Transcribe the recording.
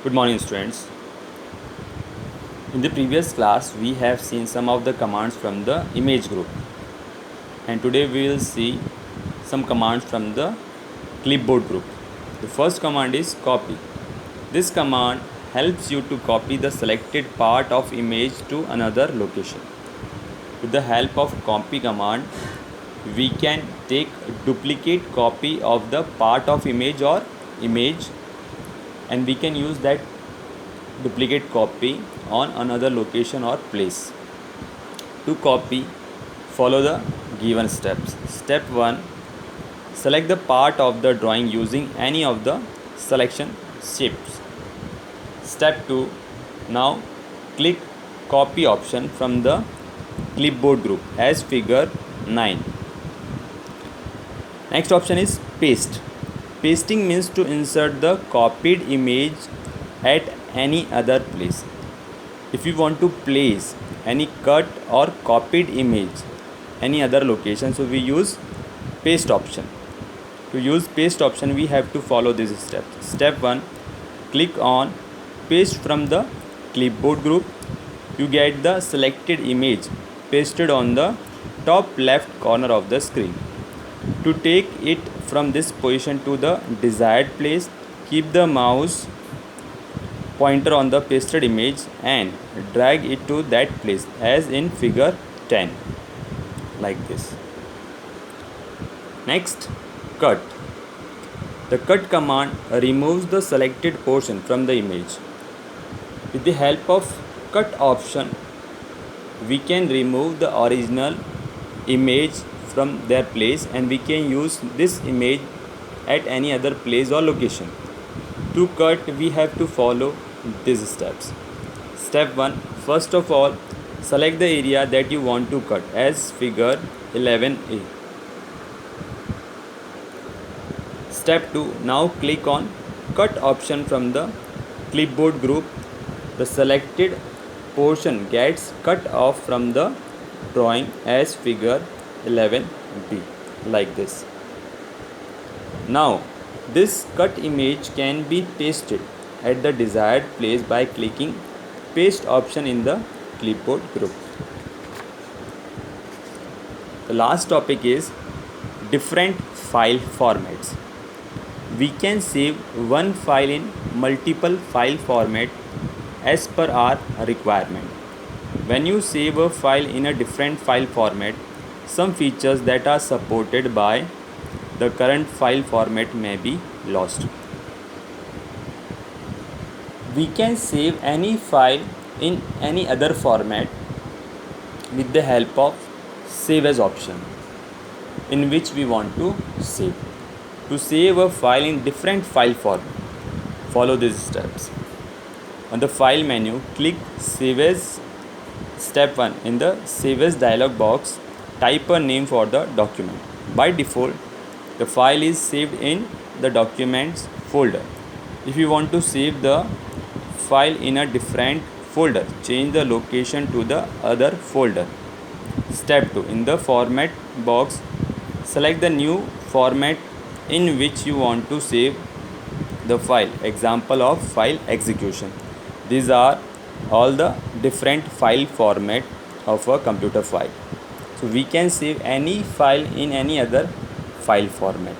Good morning, students. In the previous class, we have seen some of the commands from the image group, and today we will see some commands from the clipboard group. The first command is copy. This command helps you to copy the selected part of image to another location. With the help of copy command, we can take a duplicate copy of the part of image or image, and we can use that duplicate copy on another location or place. To copy, follow the given steps. Step 1, select the part of the drawing using any of the selection shapes. Step 2, now click copy option from the clipboard group as figure 9. Next option is paste. Pasting means to insert the copied image at any other place. If you want to place any cut or copied image any other location, so we use paste option. To use paste option, we have to follow these steps. Step 1, click on paste from the clipboard group. You get the selected image pasted on the top left corner of the screen. To take it from this position to the desired place, keep the mouse pointer on the pasted image and drag it to that place as in figure 10, like this. Next, cut. The cut command removes the selected portion from the image. With the help of cut option, we can remove the original image from their place and we can use this image at any other place or location. To cut, we have to follow these steps. Step 1, first of all, select the area that you want to cut as figure 11a. Step 2, now click on cut option from the clipboard group. The selected portion gets cut off from the drawing as figure 11b, like this. Now this cut image can be pasted at the desired place by clicking paste option in the clipboard group. The last topic is different file formats. We can save one file in multiple file format as per our requirement. When you save a file in a different file format, some features that are supported by the current file format may be lost. We can save any file in any other format with the help of save as option in which we want to save. To save a file in different file format, follow these steps. On the file menu, click save as. Step 1, in the save as dialog box, type a name for the document. By default, the file is saved in the documents folder. If you want to save the file in a different folder, change the location to the other folder. Step 2, in the format box, select the new format in which you want to save the file. Example of file execution. These are all the different file format of a computer file. So we can save any file in any other file format.